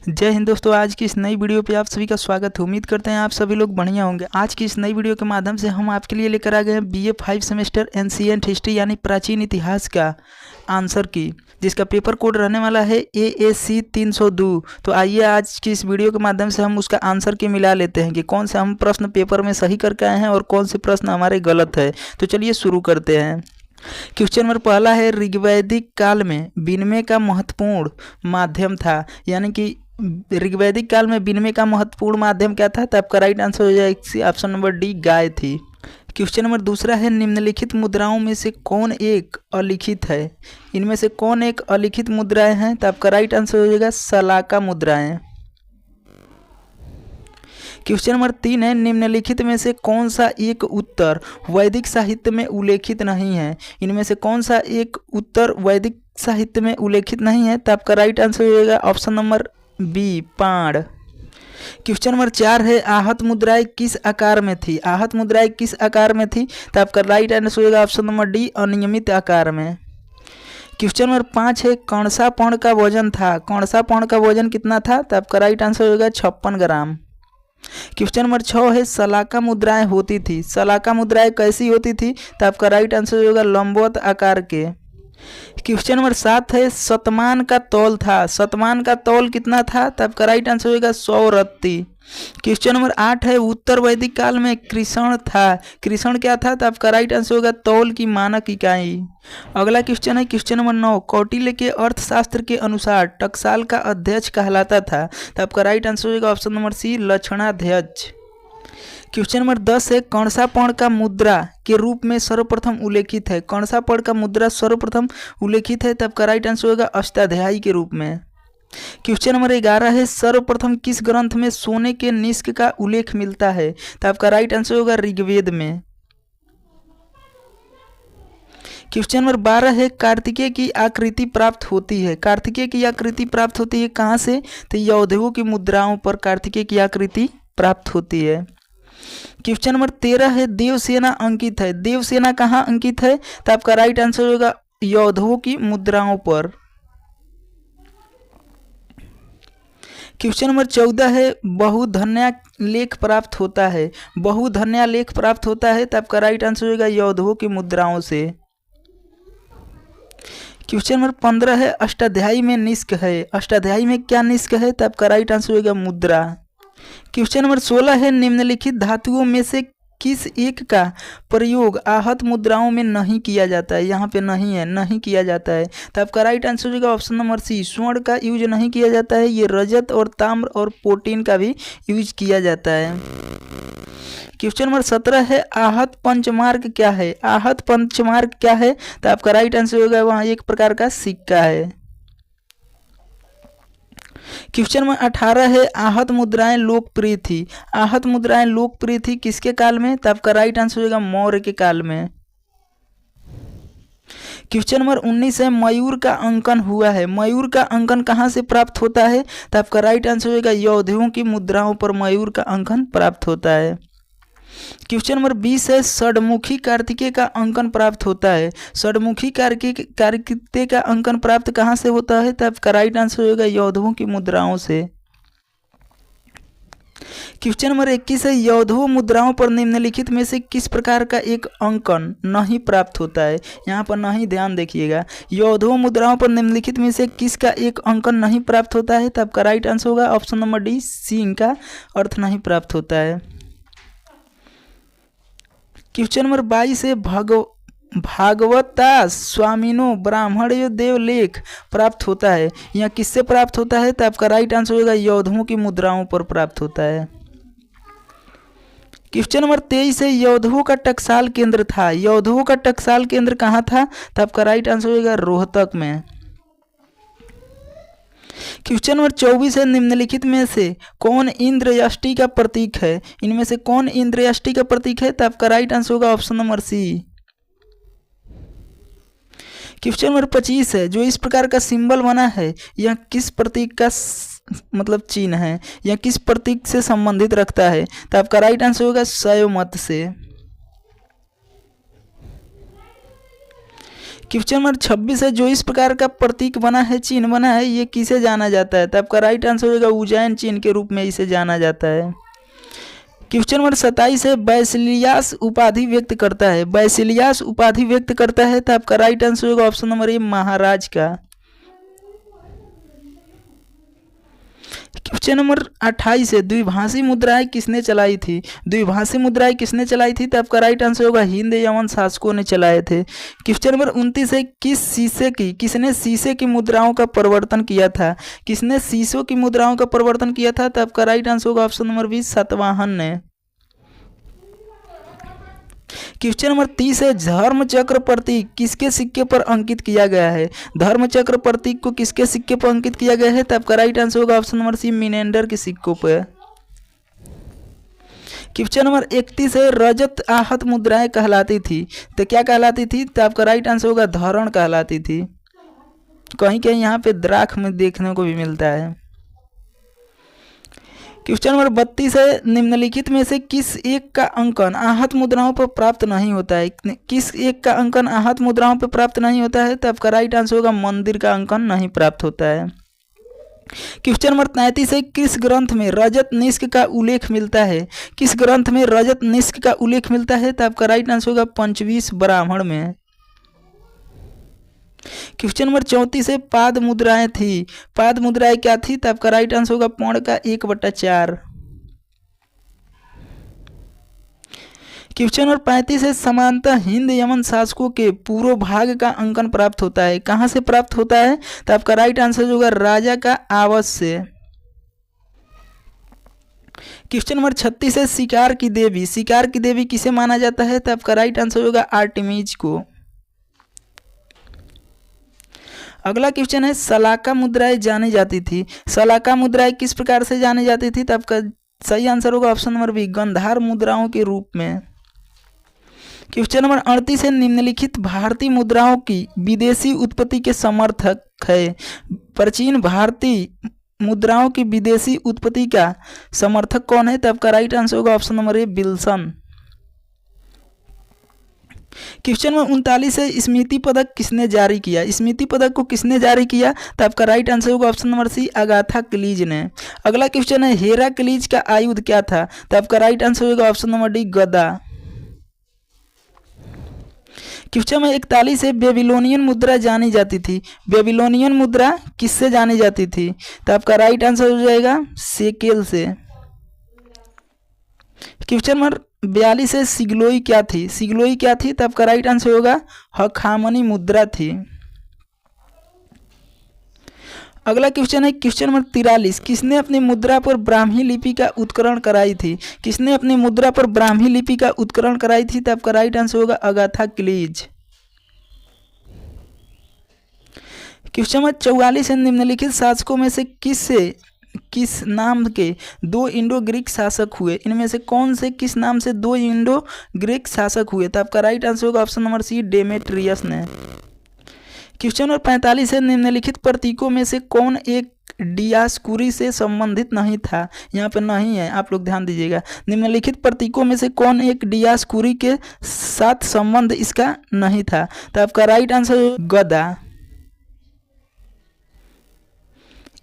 जय हिंद दोस्तों, आज की इस नई वीडियो पे आप सभी का स्वागत है। उम्मीद करते हैं आप सभी लोग बढ़िया होंगे। आज की इस नई वीडियो के माध्यम से हम आपके लिए लेकर आ गए हैं बीए 5 सेमेस्टर एंशिएंट हिस्ट्री यानी प्राचीन इतिहास का आंसर की, जिसका पेपर कोड रहने वाला है AAC 302। तो आइए आज की इस वीडियो के माध्यम से हम उसका आंसर की मिला लेते हैं कि कौन से हम प्रश्न पेपर में सही करके आए हैं और कौन से प्रश्न हमारे गलत है। तो चलिए शुरू करते हैं। क्वेश्चन नंबर पहला है, ऋग्वैदिक काल में विनिमय का महत्वपूर्ण माध्यम था, यानी कि ऋग्वैदिक काल में विनिमय का महत्वपूर्ण माध्यम क्या था? तो आपका राइट आंसर हो जाएगा ऑप्शन नंबर डी, गाय थी। क्वेश्चन नंबर दूसरा है, निम्नलिखित मुद्राओं में से कौन एक अलिखित है? इनमें से कौन एक अलिखित मुद्राएं हैं? तो आपका राइट आंसर हो जाएगा शलाका मुद्राएं। क्वेश्चन नंबर 3 है, निम्नलिखित में से कौन सा एक उत्तर वैदिक साहित्य में उल्लेखित नहीं है? इनमें से कौन सा एक उत्तर वैदिक साहित्य में उल्लेखित नहीं है? तो आपका राइट आंसर हो जाएगा ऑप्शन नंबर बी, पाण। क्वेश्चन नंबर 4 है, आहत मुद्राएं किस आकार में थी? आहत मुद्राएं किस आकार में थी? तो आपका राइट आंसर हो जाएगा ऑप्शन नंबर डी, अनियमित आकार में। क्वेश्चन नंबर 5 है, कौनसा पर्ण का वजन था? कौनसा पर्ण का वजन कितना था? तो आपका राइट आंसर होगा 56 ग्राम। क्वेश्चन नंबर 6 है, शलाका मुद्राएं होती थी। शलाका मुद्राएं कैसी होती थी? तो आपका राइट आंसर होगा लंबवत आकार के। क्वेश्चन नंबर 7 है, शतमान का तौल था। शतमान का तौल कितना था? तो आपका राइट आंसर होगा 100 रत्ती। क्वेश्चन नंबर 8 है, उत्तर वैदिक काल में कृषण था। कृषण क्या था? तो आपका राइट आंसर होगा तौल की मानक इकाई। अगला क्वेश्चन है, क्वेश्चन नंबर 9, कौटिल्य के अर्थशास्त्र के अनुसार टकसाल का अध्यक्ष कहलाता था। तो आपका राइट आंसर होगा ऑप्शन नंबर सी, लक्षणाध्यक्ष। क्वेश्चन नंबर 10 है, कौनसा पर्ण का मुद्रा के रूप में सर्वप्रथम उल्लेखित है? कौनसा पर्ण का मुद्रा सर्वप्रथम उल्लेखित है? तो आपका राइट आंसर होगा अष्टाध्यायी के रूप में। क्वेश्चन नंबर 11 है, सर्वप्रथम किस ग्रंथ में सोने के निष्क का उल्लेख मिलता है? तो आपका राइट आंसर होगा ऋग्वेद में। क्वेश्चन नंबर 12 है, कार्तिकेय की आकृति प्राप्त होती है। कार्तिकेय की आकृति प्राप्त होती है कहाँ से? तो यौधेयों की मुद्राओं पर कार्तिकेय की आकृति प्राप्त होती है। क्वेश्चन नंबर 13 है, देवसेना अंकित है। देवसेना कहाँ अंकित है? तो आपका राइट आंसर होगा यौधेयों की मुद्राओं पर। क्वेश्चन नंबर 14 है, बहुधन्या लेख प्राप्त होता है। बहुधन्या लेख प्राप्त होता है तो आपका राइट आंसर होगा यौधेयों की मुद्राओं से। क्वेश्चन नंबर 15 है, अष्टाध्यायी में निष्क है। अष्टाध्यायी में क्या निष्क है? तो आपका राइट आंसर होगा मुद्रा। क्वेश्चन नंबर 16 है, निम्नलिखित धातुओं में से किस एक का प्रयोग आहत मुद्राओं में नहीं किया जाता है? यहाँ पे नहीं है, नहीं किया जाता है। तो आपका राइट आंसर होगा ऑप्शन नंबर सी, स्वर्ण का यूज नहीं किया जाता है। ये रजत और ताम्र और प्रोटीन का भी यूज किया जाता है। क्वेश्चन नंबर 17 है, आहत पंचमार्क क्या है? आहत पंचमार्क क्या है? तो आपका राइट आंसर होगा वहाँ एक प्रकार का सिक्का है। क्वेश्चन नंबर 18 है, आहत मुद्राएं लोकप्रिय थी। आहत मुद्राएं लोकप्रिय थी किसके काल में? तो आपका राइट आंसर होगा मौर्य के काल में। क्वेश्चन नंबर 19 है, मयूर का अंकन हुआ है। मयूर का अंकन कहाँ से प्राप्त होता है? तो आपका राइट आंसर होगा यौधेयों की मुद्राओं पर मयूर का अंकन प्राप्त होता है। क्वेश्चन नंबर 20 है, षडमुखी कार्तिकेय का अंकन प्राप्त होता है। षडमुखी कार्तिकेय का अंकन प्राप्त कहाँ से होता है? तो आपका राइट आंसर होगा यौधेयों की मुद्राओं से। क्वेश्चन नंबर 21 है, यौधेय मुद्राओं पर निम्नलिखित में से किस प्रकार का एक अंकन नहीं प्राप्त होता है? यहाँ पर नहीं, ध्यान देखिएगा। यौधेय मुद्राओं पर निम्नलिखित में से किसका एक अंकन नहीं प्राप्त होता है? तो आपका राइट आंसर होगा ऑप्शन नंबर डी, सिंह का अर्थ नहीं प्राप्त होता है। क्वेश्चन नंबर 22 है, भागवता स्वामिनो ब्राह्मण देवलेख प्राप्त होता है। यह किससे प्राप्त होता है? तो आपका राइट आंसर होगा यौधेयों की मुद्राओं पर प्राप्त होता है। क्वेश्चन नंबर 23 है, यौधेयों का टकसाल केंद्र था। यौधेयों का टकसाल केंद्र कहाँ था? तो आपका राइट आंसर होगा रोहतक में। क्वेश्चन नंबर 24 है, निम्नलिखित में से कौन इंद्रयष्टि का प्रतीक है? इनमें से कौन इंद्रयष्टि का प्रतीक है? तो आपका राइट आंसर होगा option number C. Question number 25 है, जो इस प्रकार का सिंबल बना है यह किस प्रतीक का मतलब चिन्ह है? यह किस प्रतीक से संबंधित रखता है? तो आपका राइट आंसर होगा शैव मत से। क्वेश्चन नंबर 26 है, जो इस प्रकार का प्रतीक बना है, चिन्ह बना है, ये किसे जाना जाता है? तो आपका राइट आंसर होगा उज्जैन चिन्ह के रूप में इसे जाना जाता है। क्वेश्चन नंबर 27 है, बैसिलियास उपाधि व्यक्त करता है, बैसिलियास उपाधि व्यक्त करता है, तो आपका राइट आंसर होगा ऑप्शन नंबर ए महाराज का। क्वेश्चन नंबर 28 है, द्विभाषी मुद्राएं किसने चलाई थी? द्विभाषी मुद्राएं किसने चलाई थी? तो आपका राइट आंसर होगा हिंद यवन शासकों ने चलाए थे। क्वेश्चन नंबर 29 है, किसने शीशे की मुद्राओं का प्रवर्तन किया था? किसने शीशों की मुद्राओं का प्रवर्तन किया था? तो आपका राइट आंसर होगा ऑप्शन नंबर बी सातवाहन ने। क्वेश्चन नंबर 30 है, धर्म चक्र प्रतीक किसके सिक्के पर अंकित किया गया है? धर्म चक्र प्रतीक को किसके सिक्के पर अंकित किया गया है? तो आपका राइट आंसर होगा ऑप्शन नंबर सी मिनेंडर के सिक्कों पर। क्वेश्चन नंबर 31 है, रजत आहत मुद्राएं कहलाती थी, तो क्या कहलाती थी? तो आपका राइट आंसर होगा धरण कहलाती थी। कहीं कहीं यहाँ पे द्राख में देखने को भी मिलता है। क्वेश्चन नंबर 32 है, निम्नलिखित में से किस एक का अंकन आहत मुद्राओं पर प्राप्त नहीं होता है? किस एक का अंकन आहत मुद्राओं पर प्राप्त नहीं होता है? तो आपका राइट आंसर होगा मंदिर का अंकन नहीं प्राप्त होता है। क्वेश्चन नंबर 33 है, किस ग्रंथ में रजत निष्क का उल्लेख मिलता है? किस ग्रंथ में रजत निष्क का उल्लेख मिलता है? तो आपका राइट आंसर होगा पंचवीस ब्राह्मण में। क्वेश्चन नंबर 34 है, पाद मुद्राएं थी, पाद मुद्राएं क्या थी? तो आपका राइट आंसर होगा पौण का 1/4। क्वेश्चन नंबर 35 है, समानतः हिंद यमन शासकों के पूर्व भाग का अंकन प्राप्त होता है, कहाँ से प्राप्त होता है? तो आपका राइट आंसर होगा राजा का आवास से। क्वेश्चन नंबर 36 है, शिकार की देवी, शिकार की देवी किसे माना जाता है? तो आपका राइट आंसर होगा आर्टेमिस को। अगला क्वेश्चन है, सलाका मुद्राएं जानी जाती थी, सलाका मुद्राएं किस प्रकार से जानी जाती थी? तो आपका सही आंसर होगा ऑप्शन नंबर बी गंधार मुद्राओं के रूप में। क्वेश्चन नंबर 38 है, निम्नलिखित भारतीय मुद्राओं की विदेशी उत्पत्ति के समर्थक है, प्राचीन भारतीय मुद्राओं की विदेशी उत्पत्ति का समर्थक कौन है? तो आपका राइट आंसर होगा option number A Wilson. Question number 39 है, स्मृति पदक किसने जारी किया? स्मृति पदक को किसने जारी किया? तो आपका राइट आंसर होगा ऑप्शन नंबर सी अगाथा क्लीज ने। अगला क्वेश्चन है, हेरा क्लीज का आयुध क्या था? तो आपका राइट आंसर होगा ऑप्शन नंबर डी गदा। क्वेश्चन में 41 है, बेबीलोनियन मुद्रा जानी जाती थी, बेबीलोनियन मुद्रा किससे जानी जाती थी? तो आपका राइट आंसर हो जाएगा शेकेल से। क्वेश्चन नंबर 42 है, सिगलोई क्या थी? सिगलोई क्या थी? तो आपका राइट आंसर होगा हखामनी मुद्रा थी। अगला क्वेश्चन है, क्वेश्चन नंबर 43, किसने अपनी मुद्रा पर ब्राह्मी लिपि का उत्करण कराई थी? किसने अपनी मुद्रा पर ब्राह्मी लिपि का उत्करण कराई थी? तो आपका राइट आंसर होगा अगाथा क्लीज। क्वेश्चन नंबर 44 है, निम्नलिखित शासकों में से किस नाम के दो इंडो ग्रीक शासक हुए? इनमें से कौन से किस नाम से दो इंडो ग्रीक शासक हुए? तो आपका राइट आंसर होगा ऑप्शन नंबर सी डेमेट्रियस ने। क्वेश्चन नंबर 45 है, निम्नलिखित प्रतीकों में से कौन एक डियास्कुरी से संबंधित नहीं था? यहाँ पे नहीं है, आप लोग ध्यान दीजिएगा। निम्नलिखित प्रतीकों में से कौन एक डियास्कुरी के साथ संबंध इसका नहीं था? तो आपका राइट आंसर गदा।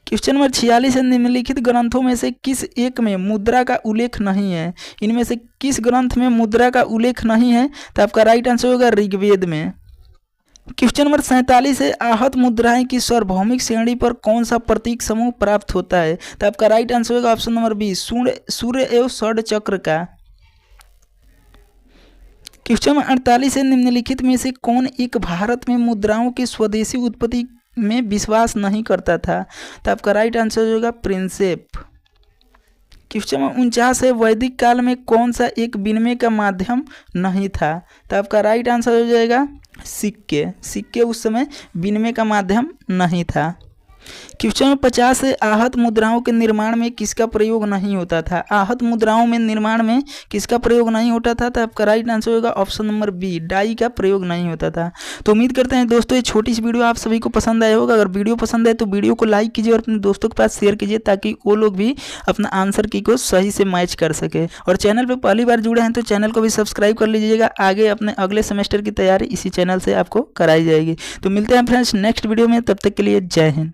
क्वेश्चन नंबर 46 है, निम्नलिखित ग्रंथों में से किस एक में मुद्रा का उल्लेख नहीं है? इनमें से किस ग्रंथ में मुद्रा का उल्लेख नहीं है? तो आपका राइट आंसर होगा ऋग्वेद में। क्वेश्चन नंबर 47 है, आहत मुद्राएं की सार्वभौमिक श्रेणी पर कौन सा प्रतीक समूह प्राप्त होता है? तो आपका राइट आंसर होगा ऑप्शन नंबर बी सूर्य एवं षड चक्र का। क्वेश्चन नंबर 48 है, निम्नलिखित में से कौन एक भारत में मुद्राओं की स्वदेशी उत्पत्ति में विश्वास नहीं करता था? तो आपका राइट आंसर होगा प्रिंसेप। क्वेश्चन नंबर 49 है, वैदिक काल में कौन सा एक विनिमय का माध्यम नहीं था? तो आपका राइट आंसर हो जाएगा सिक्के। सिक्के उस समय विनिमय का माध्यम नहीं था। क्वेश्चन 50 है, आहत मुद्राओं के निर्माण में किसका प्रयोग नहीं होता था? आहत मुद्राओं में निर्माण में किसका प्रयोग नहीं होता था? तो आपका राइट आंसर होगा ऑप्शन नंबर बी, डाई का प्रयोग नहीं होता था। तो उम्मीद करते हैं दोस्तों ये छोटी सी वीडियो आप सभी को पसंद आया होगा। अगर वीडियो पसंद आए तो वीडियो को लाइक कीजिए और अपने दोस्तों के पास शेयर कीजिए ताकि वो लोग भी अपना आंसर की को सही से मैच कर सके। और चैनल पर पहली बार जुड़े हैं तो चैनल को भी सब्सक्राइब कर लीजिएगा। आगे अपने अगले सेमेस्टर की तैयारी इसी चैनल से आपको कराई जाएगी। तो मिलते हैं फ्रेंड्स नेक्स्ट वीडियो में, तब तक के लिए जय हिंद।